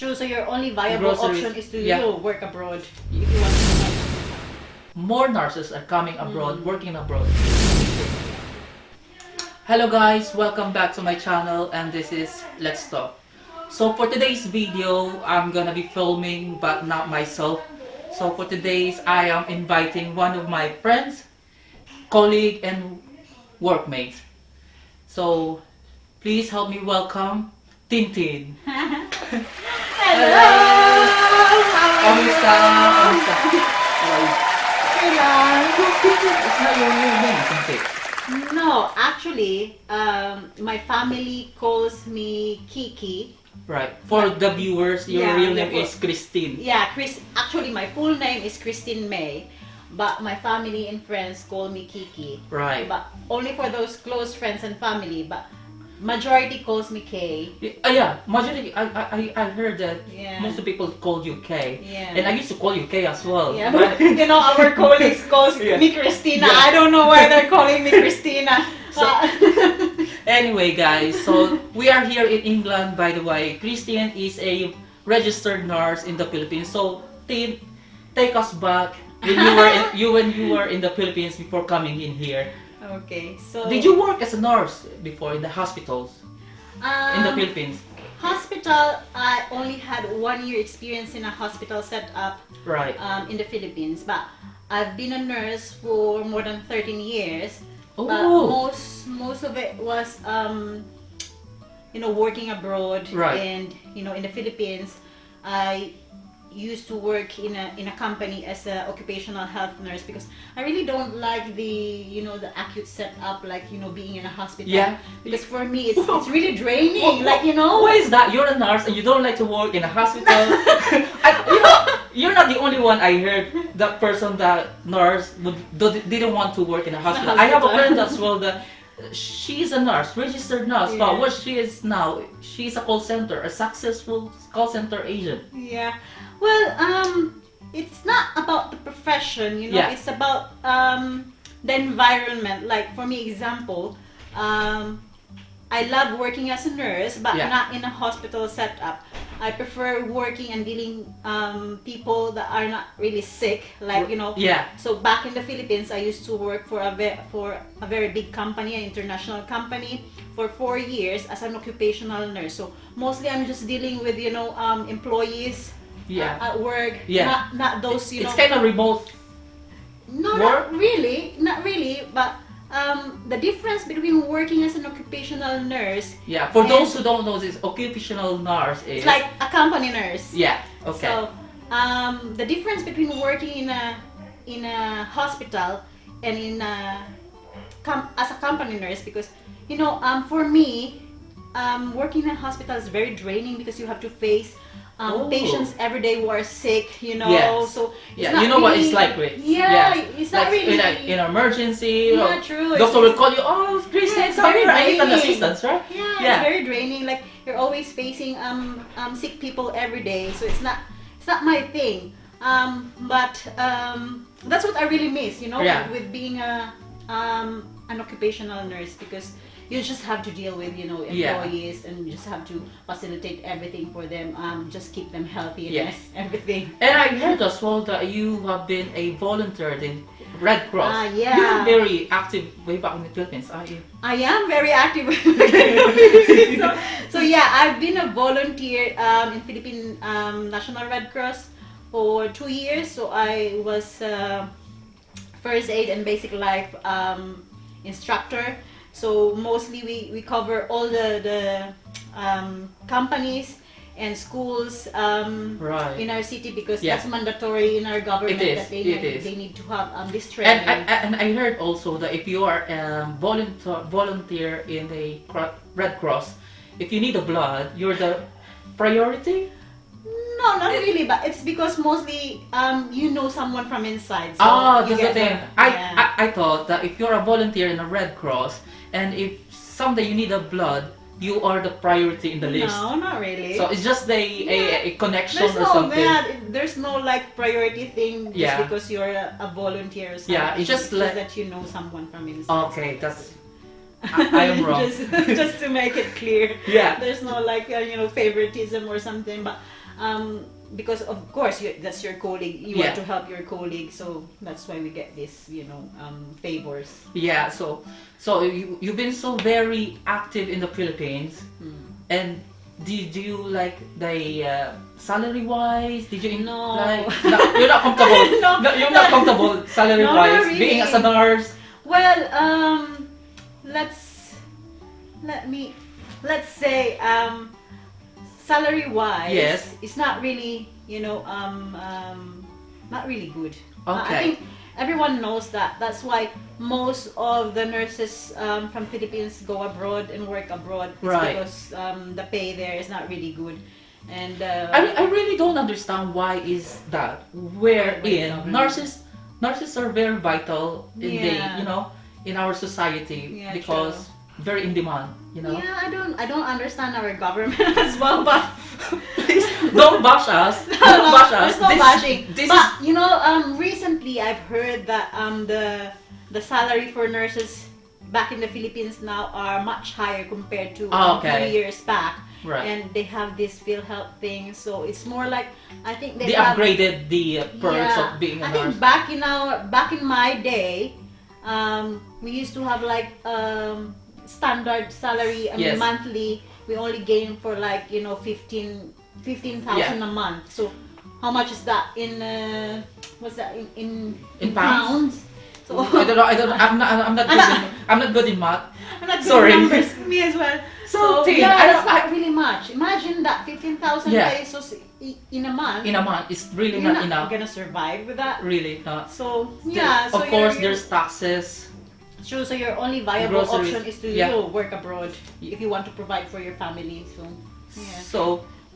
True, so your only viable groceries. option is to Yeah. work abroad if you want to. More nurses are coming abroad, working abroad. Hello guys, welcome back to my channel, and this is Let's Talk. So for today's video, I'm gonna be filming but not myself. So for today's, I am inviting one of my friends, colleague and workmates. So please help me welcome Tintin. Hello! How are you? Kamusta? Kamusta? Okay lang. It's not your real name, isn't it? No, actually, my family calls me Kiki. Right. For the viewers, your Yeah, real yeah, name for- is Kristine. Yeah, Actually, my full name is Kristine May, but my family and friends call me Kiki. Right. But only for those close friends and family. But majority calls me Kay. Yeah, majority, I heard that Yeah. most of people called you K. Yeah. And I used to call you K as well. Yeah, but you know, our colleagues calls Yeah. me Christina. Yeah. I don't know why they're calling me Christina. So- Anyway, guys, so we are here in England, by the way. Kristine is a registered nurse in the Philippines. So, Tin, take us back when you were in the Philippines before coming in here. Okay, so Did you work as a nurse before in the hospitals in the um, Philippines? hospital? I only had 1 year experience in a hospital setup Right. in the Philippines, but I've been a nurse for more than 13 years. But Oh. most of it was working abroad. Right. And in the Philippines, I used to work in a company as an occupational health nurse because I really don't like the acute setup, like being in a hospital. Yeah. Because for me it's really draining, like Why is that? You're a nurse and you don't like to work in a hospital. You're not the only one I heard that person that nurse didn't want to work in a hospital. I have a friend as well that she's a nurse, registered nurse, but Yeah. what she is now, she's a call center, a successful call center agent. Yeah. Well, it's not about the profession, Yeah. It's about the environment. Like for me, example, I love working as a nurse, but Yeah. not in a hospital setup. I prefer working and dealing people that are not really sick, like Yeah. So back in the Philippines, I used to work for a very big company, an international company, for 4 years as an occupational nurse. So mostly I'm just dealing with employees Yeah. at work. Yeah. Not those It's kind of remote. No, work? not really. But the difference between working as an occupational nurse, Yeah. For And- those who don't know, this occupational nurse is it's like a company nurse. yeah. Okay. So the difference between working in a hospital and as a company nurse, because for me, working in a hospital is very draining because you have to face Oh. patients every day who are sick. Yes. So it's Yeah, not you know what really- it's like, right? Yeah, Yes. it's not Like really in an emergency. Yeah, or true. Doctor will call you. Oh, Chris, Yeah, it's come very here. I need an draining. assistance, right? Yeah, Yeah. it's very draining. Like you're always facing sick people every day, so it's not my thing. But that's what I really miss, Yeah. with being an occupational nurse, because you just have to deal with Yeah. employees, and you just have to facilitate everything for them, just keep them healthy and Yes. everything. And I heard as well that you have been a volunteer in Red Cross. Yeah. You're very active way back in the Philippines, are you? I am very active. so yeah, I've been a volunteer in Philippine National Red Cross for 2 years. So I was first aid and basic life instructor. So mostly we cover all the companies and schools Right. in our city, because Yeah. that's mandatory in our government, It is, that they it need, is. they need to have this And training. I heard also that if you are volunteer in the Red Cross, if you need the blood, you're the priority. No, not really, but it's because mostly someone from inside. So Ah, you that's the get thing. yeah. I thought that if you're a volunteer in a Red Cross, and if someday you need a blood, you are the priority in the list. No, not really. So it's just a connection there's or no something. there's no like priority thing just Yeah. because you're a volunteer or something. Yeah, it's just like- that you know someone from inside. Okay, that's I am wrong. just to make it clear. Yeah. There's no like favoritism or something, but because of course that's your colleague. You Yeah. want to help your colleague, so that's why we get this, favors. Yeah, so you've been so very active in the Philippines, and did you like the salary wise? Did you No. no, you're not comfortable. No, No, you're not comfortable salary No, wise not being really. as a nurse. Well, let's say salary wise, Yes. it's not really not really good. I Okay. think everyone knows that. That's why most of the nurses from Philippines go abroad and work abroad. It's Right. because the pay there is not really good, and I really don't understand why is that. Wherein Government. nurses are very vital in Yeah. in our society Yeah, because very in demand. yeah, I don't understand our government as well, but Please don't bash us. Don't no, bash us. there's no bashing. This But recently I've heard that the salary for nurses back in the Philippines now are much higher compared to Okay. 3 years back. Right. And they have this PhilHealth thing, so it's more like I think they have. upgraded the perks Yeah, of being a I nurse. think back in my day, we used to have like standard salary. I mean Yes. monthly. We only gain for like 15,000 Yeah. a month. So how much is that in what's that In pounds? So I don't know. I'm not good in math. I'm not good Sorry. with numbers. Me as well. So, Tin, yeah, I that's don't- not really much. Imagine that 15,000 Yeah. pesos in a month. In a month, it's really You're not enough. gonna survive with that. Really not. So yeah, so Of course, you're- there's taxes. True, so your only viable Groceries, option is to yeah. work abroad if you want to provide for your family. So yeah. So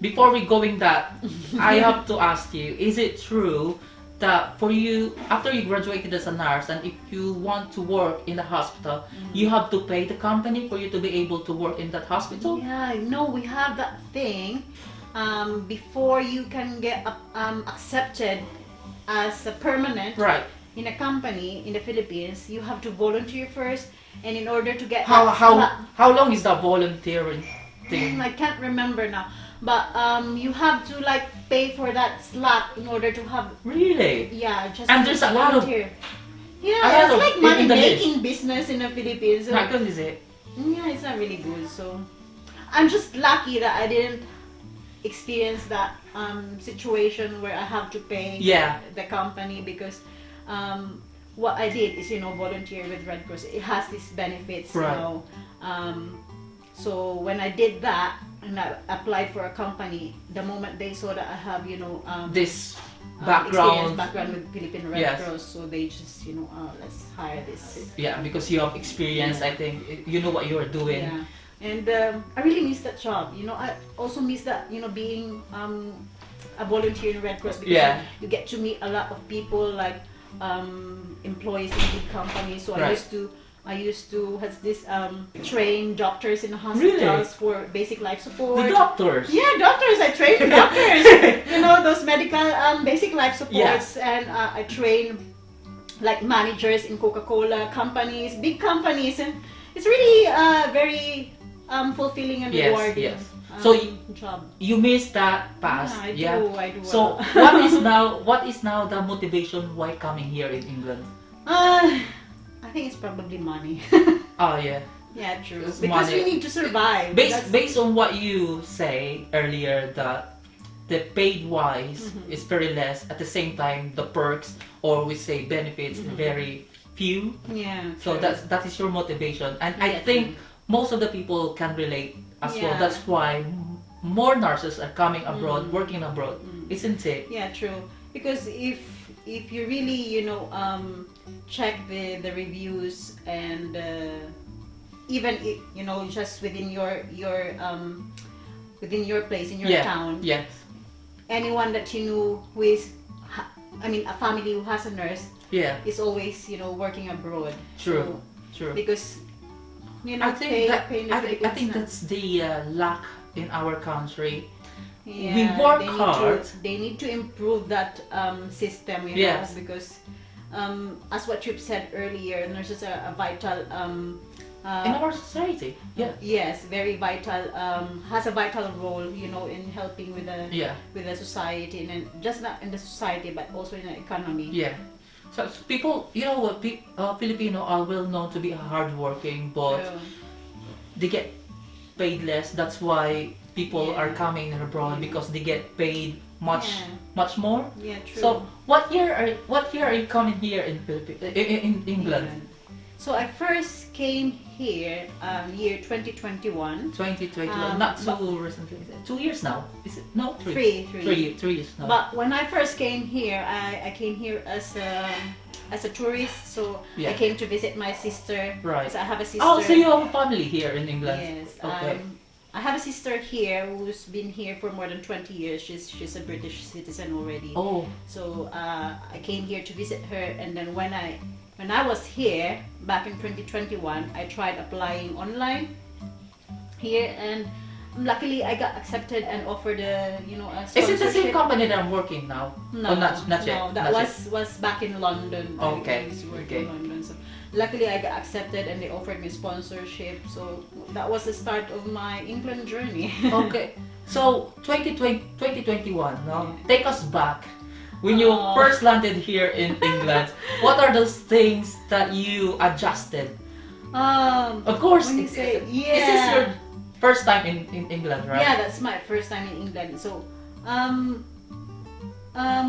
before we going that, I have to ask you: is it true that for you, after you graduated as a nurse, and if you want to work in the hospital, you have to pay the company for you to be able to work in that hospital? Yeah, no, we have that thing. Before you can get accepted as a permanent Right. in a company in the Philippines, you have to volunteer first, and in order to get How that how slot- how long is that volunteering thing? I can't remember now, but you have to like pay for that slot in order to have Really? just And to there's a lot of- volunteer. a Yeah, lot it's of like in money the making business in the Philippines. So, How good is it? yeah, it's not really good. So I'm just lucky that I didn't experience that situation where I have to pay Yeah. the company, because what I did is volunteer with Red Cross. It has these benefits, Right. So when I did that and I applied for a company, the moment they saw that I have This experience background. background with Philippine Red Yes. Cross, so they just let's hire this. Yeah, because you have experience, I think you know what you are doing. Yeah, and I really miss that job. I also miss that being a volunteer in Red Cross, because Yeah. you get to meet a lot of people, like employees in big companies. So Right. I used to train doctors in hospitals for basic life support. The doctors. Yeah, doctors. I train the doctors. Those medical basic life supports, and I train like managers in Coca-Cola companies, big companies, and it's really very fulfilling and Yes, rewarding. yes. So job. You miss that past. Yeah, I do. So what is now the motivation why coming here in England? I think it's probably money. Oh yeah. Yeah, true. It's Because money. we need to survive. Based on what you say earlier, that the paid wise is very less. At the same time, the perks, or we say benefits, very few. Yeah. So true. that is your motivation, and I Yeah, think most of the people can relate as well. Yeah. That's why more nurses are coming abroad, working abroad, isn't it? Yeah, true. Because if you really check the reviews, and even if, just within your place in your Yeah. town, Yes. anyone that you know who is a family who has a nurse Yeah. is always working abroad. True. So, True. because I think pay in the I Philippines think na- that's the lack in our country. Yeah, we work they need hard. they need to improve that system, Yes. because as what you've said earlier, nurses are a vital in our society. Yeah. Yes, very vital. Has a vital role, in helping Yeah. with the society, and just not in the society, but also in the economy. Yeah. So people, you know what, Filipino are well known to be hardworking, but True. they get paid less. That's why people Yeah. are coming abroad because they get paid much Yeah. much more. Yeah, true. So what year are you coming here in in England? So I first came here year 2021. 2021, not too recently. 2 years now. Is it? No, Three. 3 years now. But when I first came here, I came here as a tourist. So Yeah. I came to visit my sister. Right. So I have a sister. Oh, so you have a family here in England? Yes. Okay. I have a sister here who's been here for more than 20 years. She's a British citizen already. Oh, So I came here to visit her, and then when I was here back in 2021, I tried applying online here, and luckily I got accepted and offered a is it the same sponsorship. company that I'm working now? No, Oh, not yet. no, that not yet. was back in London. Okay, I used to work okay. in London. So luckily I got accepted and they offered me sponsorship. So that was the start of my England journey. Okay. So 2021, no? Take us back. When you Oh. first landed here in England, what are those things that you adjusted? Of course, when you say this is your first time in England, right? Yeah, that's my first time in England. So,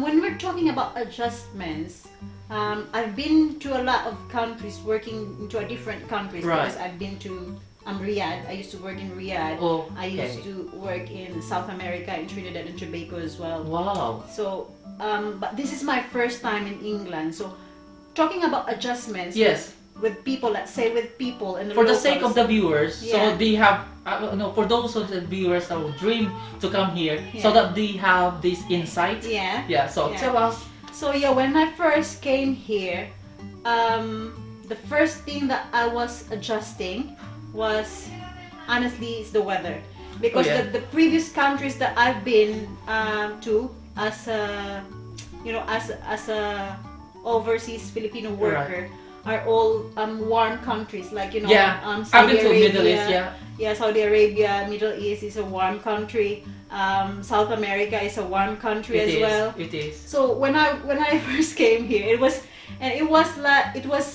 when we're talking about adjustments, I've been to a lot of countries, working into a different countries, Right. because I've been to Riyadh. I used to work in Riyadh. Oh, I used okay. to work in South America, in Trinidad and Tobago as well. Wow. So, but this is my first time in England. So, talking about adjustments. Yes. With people, let's say with people and the For the sake of locals. the viewers, Yeah. so they have, no, for those of the viewers that would dream to come here, so Yeah. that they have this insight. Yeah. Yeah. So Yeah. tell us. So yeah, when I first came here, the first thing that I was adjusting was, honestly, it's the weather, because Oh, yeah. the previous countries that I've been to as a as a overseas Filipino worker are all warm countries, like Yeah. I've Saudi been to Arabia. Middle East. Yeah. Yeah, Saudi Arabia, Middle East is a warm country. South America is a warm country It as is. well. It is. So when I first came here, it was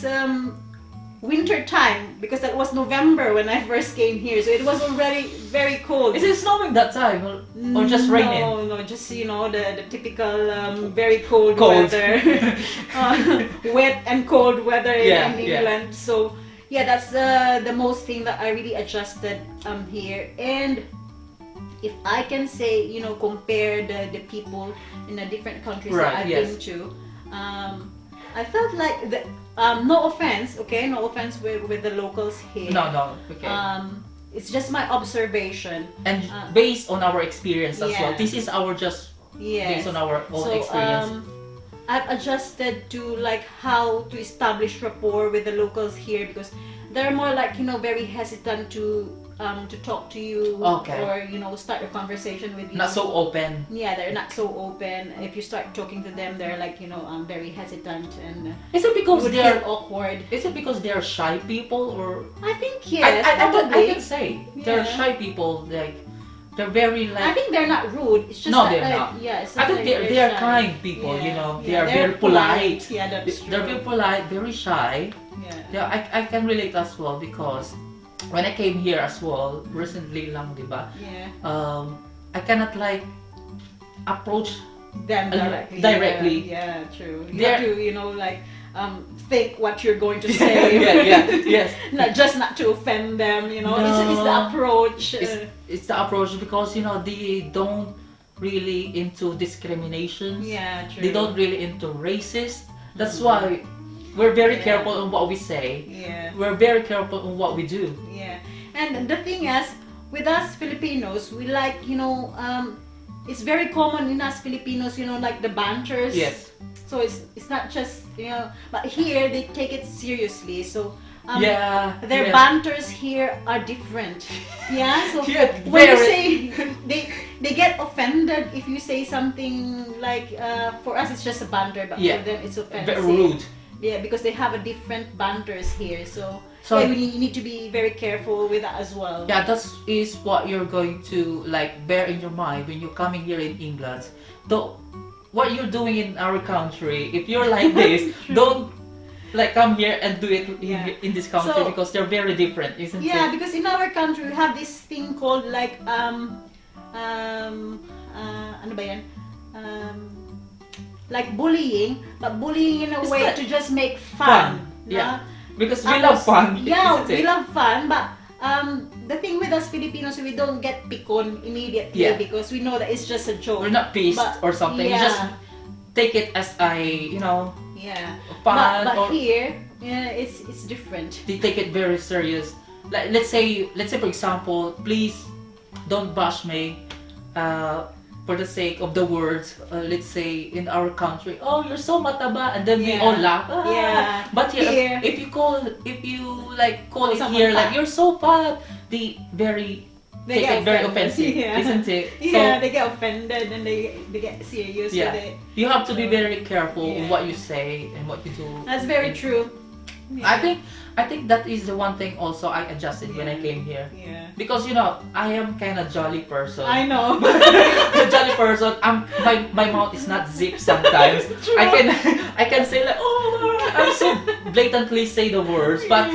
winter time, because that was November when I first came here. So it was already very cold. Is it snowing that time or just raining? No, just the typical very cold Cold. weather, wet and cold weather Yeah, in yeah. England. So yeah, that's the most thing that I really adjusted here. And if I can say, compare the people in the different countries Right, that I've yes. been to, I felt like no offense, okay, no offense with the locals here. No. Okay. It's just my observation. And based on our experience as well, yeah. this is our just Yes. based on our own So, experience. I've adjusted to like how to establish rapport with the locals here, because they're more like very hesitant to talk to you, Okay. or start a conversation with you. Not so open. Yeah, they're not so open. If you start talking to them, they're like very hesitant, and Is it you because would they feel are? awkward. Is it because they are shy people or? I think yes, I probably. can say they're Yeah. shy people. Like they're very I like. think they're not rude. It's just No, that, they're like, not. Yeah, it's I just think like they are shy. kind people. Yeah, They are they're very polite. Yeah, that's true. They're very polite, very shy. Yeah. Yeah, I can relate as well because when I came here as well recently lang, diba? Yeah. I cannot like approach. Them Directly. directly. Yeah, true. You They're- have to, think what you're going to say. Yes. not to offend them. It's the No. approach. It's the approach because they don't really into discrimination. Yeah, true. They don't really into racist. That's why we're very Yeah. careful on what we say. Yeah, We're very careful on what we do. yeah. And the thing is, with us Filipinos, we like, it's very common in us Filipinos, like the banters. Yes. So it's not just, but here they take it seriously. So Yeah. their yeah. banters here are different. Yeah. So Yeah, when you very- say they get offended if you say something like for us it's just a banter, but Yeah. for them it's offensive. Very rude. Yeah, because they have a different banters here. So So yeah, you need to be very careful with that as well. yeah, that is what you're going to like bear in your mind when you're coming here in England. Though what you're doing in our country, if you're like this, don't like come here and do it in this country, So, because they're very different, isn't yeah, it? because in our country we have this thing called like ano ba yan? Like bullying, but bullying in a It's way not to just make fun. Yeah. no? Because we love fun. Yeah, isn't we it? love fun, but the thing with us Filipinos, we don't get pikon immediately Yeah. because we know that it's just a joke. We're not pissed But, or something. yeah. We just take it as a, Yeah. fun, But or here, yeah, it's different. they take it very serious. Like let's say for example, please don't bash me for the sake of the words. Let's say in our country, oh, you're so mataba, and then we Yeah. all laugh. Yeah. But here, Here. if you call Call it someone here like fat. you're so fat, they take get it very offended. offensive, Yeah. isn't it? Yeah, So they get offended and they get serious yeah, with it. you have to be very careful Yeah. in what you say and what you do. That's very in- true. I think that is the one thing also I adjusted when I Yeah. came here. Yeah. Because I am kind of jolly person. I know. A jolly person. My mouth is not zipped sometimes. True. I can say like, oh, I'm so blatantly say the words. But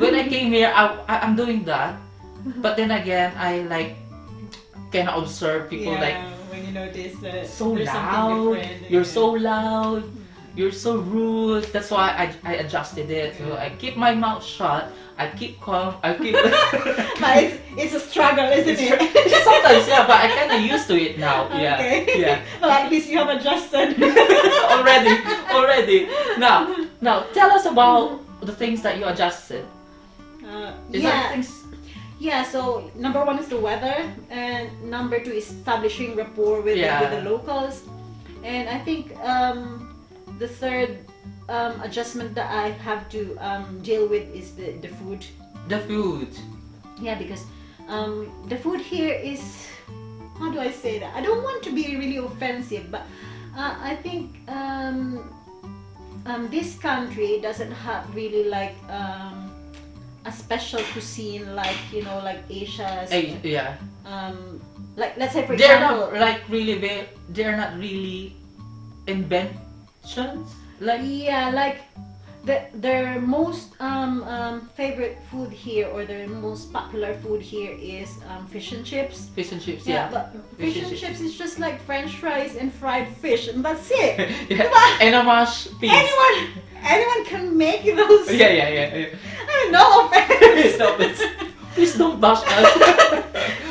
when I came here, I'm doing that. But then again, I like kind of observe people yeah, like when you notice that so there's loud. something different. You're yeah. so loud. You're so rude. That's why I adjusted it. So I keep my mouth shut. I keep calm. I keep. But it's a struggle, isn't it? Sometimes, yeah, but I kind of used to it now. Yeah, Okay. yeah. Well, at least you have adjusted. already. Now, tell us about the things that you adjusted. Is yeah. there things? Yeah, so number one is the weather, and number two is establishing rapport with the locals, and I think the third adjustment that I have to deal with is the food. The food. Yeah, because the food here is, how do I say that? I don't want to be really offensive, but I think this country doesn't have really like a special cuisine like like Asia's. Yeah. Like let's say for They're example. not like really. They're not really inventions. Like Yeah, like their most favorite food here, or their most popular food here is fish and chips. fish and chips. Yeah, Yeah. but Fish fish and and chips is just like French fries and fried fish, and that's it. Yeah. But And a mashed peas. anyone can make those. Yeah. I mean, no offense. Stop it. Please don't bash us.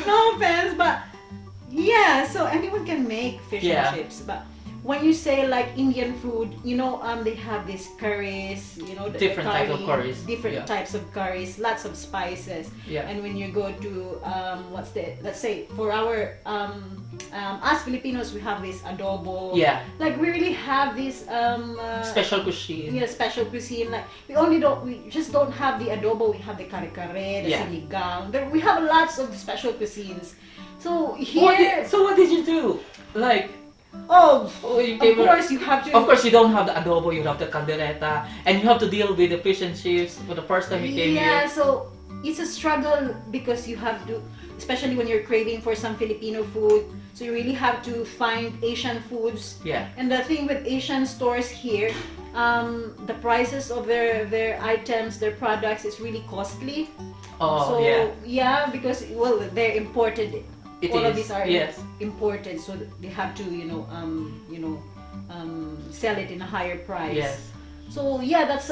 No offense, but yeah, so anyone can make fish Yeah. and chips. But when you say like Indian food, they have these curries, the Different types of curry, curries, different yeah. types of curries, lots of spices. Yeah. And when you go to let's say for our us Filipinos, we have this adobo. Yeah. Like we really have this Special cuisine. special cuisine. Like we just don't have the adobo. We have the kare-kare, the Yeah. sinigang. We have lots of special cuisines. So here, What did you do? Like, you of came course you have to. Of course, you don't have the adobo, you have the caldereta, and you have to deal with the fish and chips for the first time you came Yeah, here. so it's a struggle because you have to, especially when you're craving for some Filipino food. So you really have to find Asian foods. Yeah. And the thing with Asian stores here, the prices of their items, their products is really costly. Oh, So yeah. because they're imported. It All of is, these are yes. imported, so they have to sell it in a higher price. Yes. So yeah, that's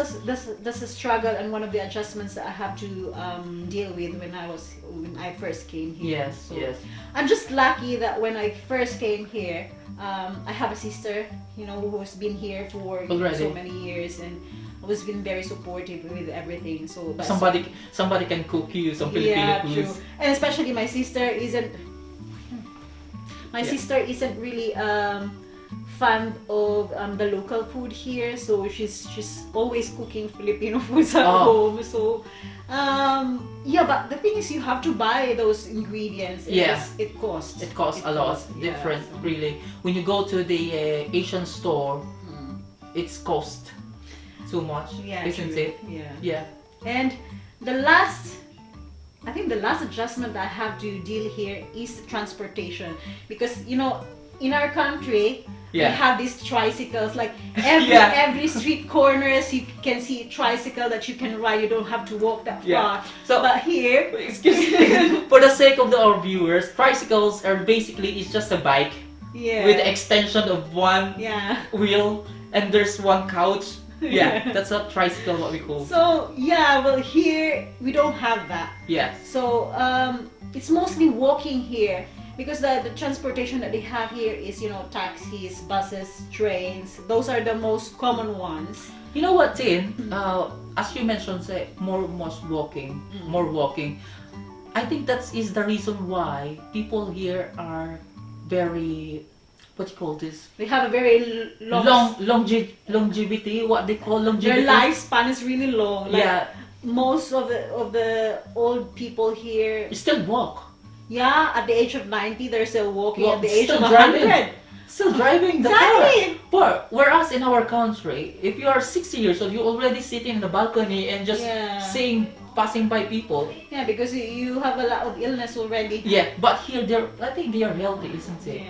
a struggle, and one of the adjustments that I have to deal with when I first came here. Yes, So yes. I'm just lucky that when I first came here, I have a sister, who's been here for Already. so many years, and was been very supportive with everything. So that's Somebody can cook you some Filipino yeah, foods. true. And especially my sister isn't really fan of the local food here, so she's always cooking Filipino foods at home. So but the thing is, you have to buy those ingredients. Yeah. It costs. It costs a lot. Different, so. really. When you go to the Asian store, it's cost too much, Yeah, isn't true. it? Yeah. Yeah. And I think the last adjustment I have to deal here is the transportation, because in our country we have these tricycles, like every street corners you can see a tricycle that you can ride. You don't have to walk that far. So, but here, excuse me, for the sake of our viewers, tricycles are basically it's just a bike with the extension of one wheel, and there's one couch. That's a tricycle, what we call. So well, here we don't have that. So it's mostly walking here, because the transportation that they have here is taxis, buses, trains. Those are the most common ones. You know what, Tin? As you mentioned, say more walking. I think that is the reason why people here are very, what you call this? They have a very longevity. What they call longevity? Their lifespan is really long. Like most of the old people here still walk. At the age of 90, they're still walking. At the age of 100, still driving the car. But whereas in our country, if you are 60 years old, you're already sitting in the balcony and just passing by people. Because you have a lot of illness already. But here I think they are healthy, isn't it?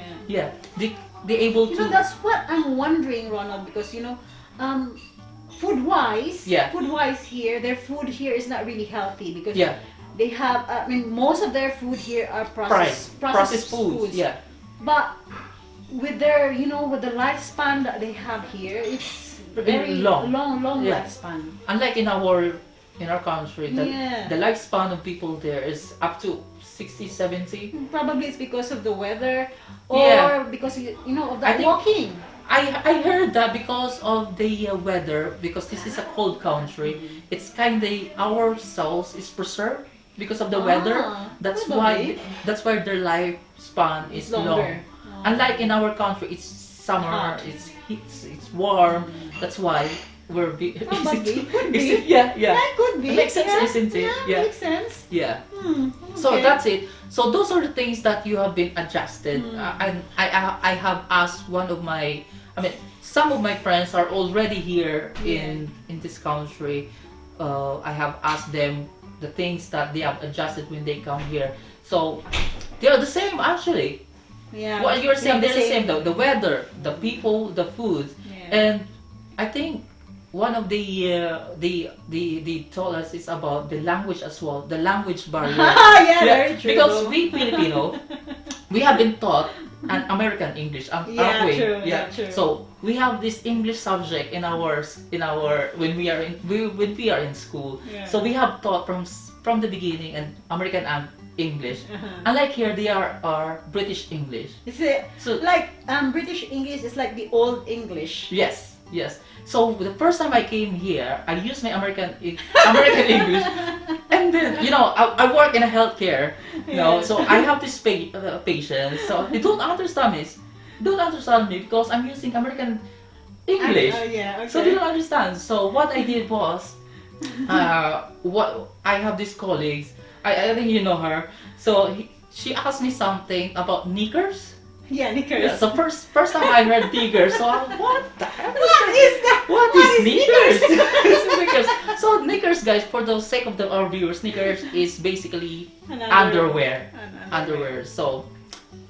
They able to. That's what I'm wondering, Ronald, because food-wise here, their food here is not really healthy, because they have, most of their food here are processed foods. But with their, with the lifespan that they have here, it's very long lifespan. Unlike in our country, the lifespan of people there is up to 60, 70. Probably it's because of the weather, or because of the walking. I heard that because of the weather, because this is a cold country, it's kind of our cells is preserved because of the weather. That's why their lifespan is long. Unlike in our country, it's summer, it's heat, it's warm. That's why we're Probably. Could be. Could be. It makes sense, isn't it? Makes sense. So that's it. So those are the things that you have been adjusted. And I have asked some of my friends are already here in this country. I have asked them the things that they have adjusted when they come here. So they are the same actually. What you're saying, they're the same though. The weather, the people, the food, and I think one of the told us is about the language as well, the language barrier. Very true. Because we Filipino, we have been taught an American English, aren't we? True. So we have this English subject in our when we are in school. So we have taught from the beginning and American and English. Unlike here, they are British English. So like British English is like the old English. Yes. So the first time I came here, I used my American English, and then I work in a healthcare, so I have this patient, so they don't understand me because I'm using American English. So they don't understand. So what I did was, what I have these colleagues. I think you know her. So she asked me something about knickers. Knickers. So first time I heard knickers, so what the hell? What is that? What is knickers? Knickers. So knickers, guys, for the sake of our viewers, knickers is basically underwear. Underwear. So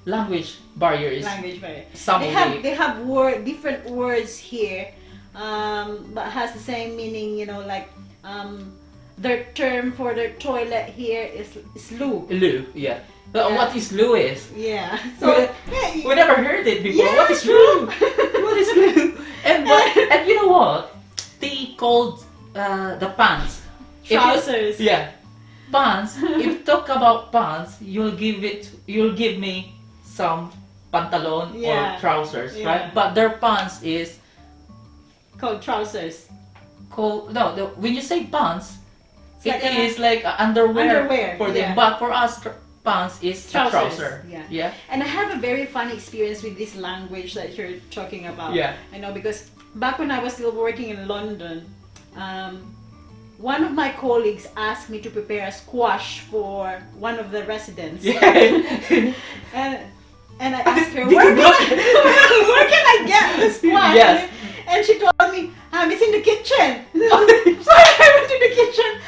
language barrier is They have different words here, but has the same meaning. Their term for their toilet here is loo. Loo, But what is loo is? So we never heard it before. What is loo? What is loo? And you know what? They called the pants trousers. Pants. If you talk about pants, you'll give me some pantalon or trousers, right? But their pants is called trousers. When you say pants, it is like underwear for them. But for us, pants is a trouser. And I have a very fun experience with this language that you're talking about. I know, because back when I was still working in London, one of my colleagues asked me to prepare a squash for one of the residents. And I asked her, where can I get the squash? And she told me, it's in the kitchen. So I went to the kitchen.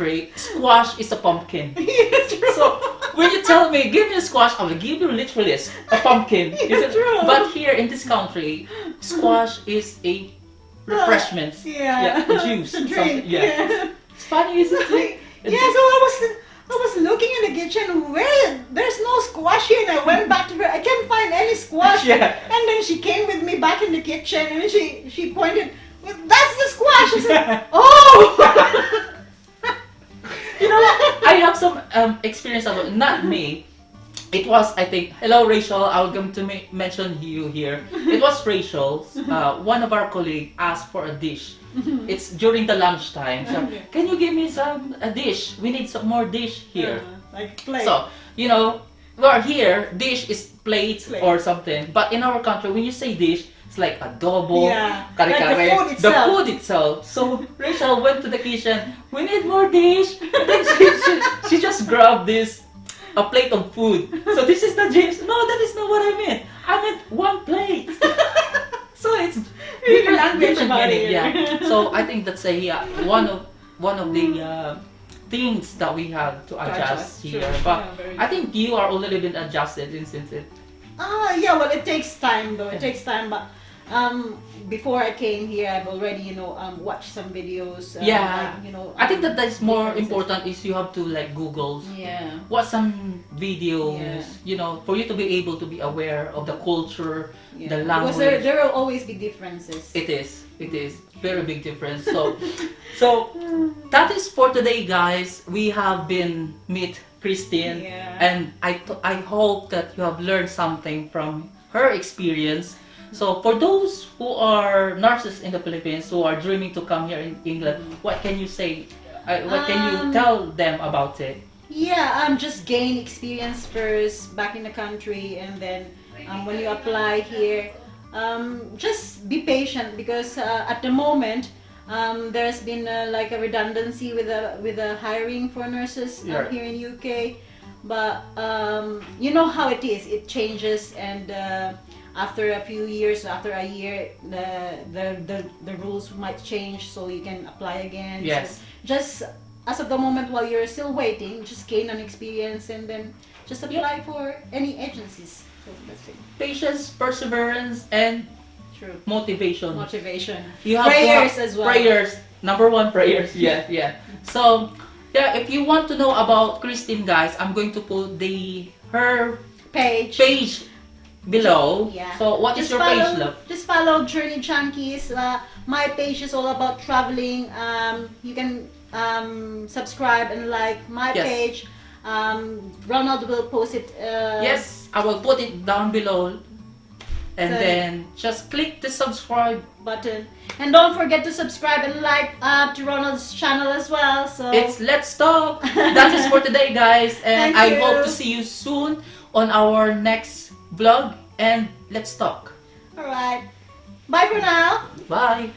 country, squash is a pumpkin. Yeah, true. So when you tell me, give me a squash, I will give you literally a pumpkin. Yeah, true. But here in this country, squash is a refreshment. Yeah. A juice. A drink. Something. Yeah. It's funny, isn't it? Yeah, so I was looking in the kitchen where there's no squash here, and I went back to her. I can't find any squash. Yeah. And then she came with me back in the kitchen, and she pointed, well, that's the squash. I said, oh. You know what? I have some experience about not me. It was, I think, hello Rachel, I'm going to mention you here. It was Rachel, one of our colleagues asked for a dish. It's during the lunchtime. So, Okay. can you give me a dish? We need some more dish here. Like plate. So, you know, well here, dish is plate Plate. or something. But in our country, when you say dish, it's like adobo, Yeah, kare-kare, like the food itself. food itself. So Rachel went to the kitchen, we need more dish. And then she just grabbed a plate of food. So this is the dish. No, that is not what I meant. I meant one plate. So it's Different language different about meaning, it. yeah. So I think that's one of the things that we have to adjust True. here. But Yeah, very I think you are already been adjusted since it. Yeah, well, it takes time though. It takes time, but before I came here, I've already watched some videos. Yeah. I think that is more differences. important is you have to like Google, Yeah. watch some videos, Yeah. for you to be able to be aware of the culture, Yeah. the Because language. there will always be differences. It is very big difference. So that is for today, guys. We have been meet Kristine, Yeah. and I hope that you have learned something from her experience. So for those who are nurses in the Philippines who are dreaming to come here in England, what can you say? What can you tell them about it? Yeah, just gain experience first back in the country, and then when you apply here, just be patient because at the moment there's been like a redundancy with the hiring for nurses Yeah. here in UK, but you know how it is. It changes, and after a few years, after a year, the rules might change, so you can apply again. Yes. So just as of the moment while you're still waiting, just gain an experience and then just apply for any agencies. So that's it. Patience, perseverance, and True. motivation. Motivation. You have Prayers to have as well. Prayers. Number one, prayers. Yeah. So, yeah, if you want to know about Kristine, guys, I'm going to put her page below. Yeah. So, what is your page, love? Just follow Journey Junkies. My page is all about traveling. You can subscribe and like my Yes. page. Ronald will post it. Yes, I will put it down below. And So- then just click the subscribe. Button, and don't forget to subscribe and like to Ronald's channel as well. So It's Let's Talk. That is for today, guys. And Thank I you. hope to see you soon on our next vlog. And let's talk. all right. Bye for now. Bye.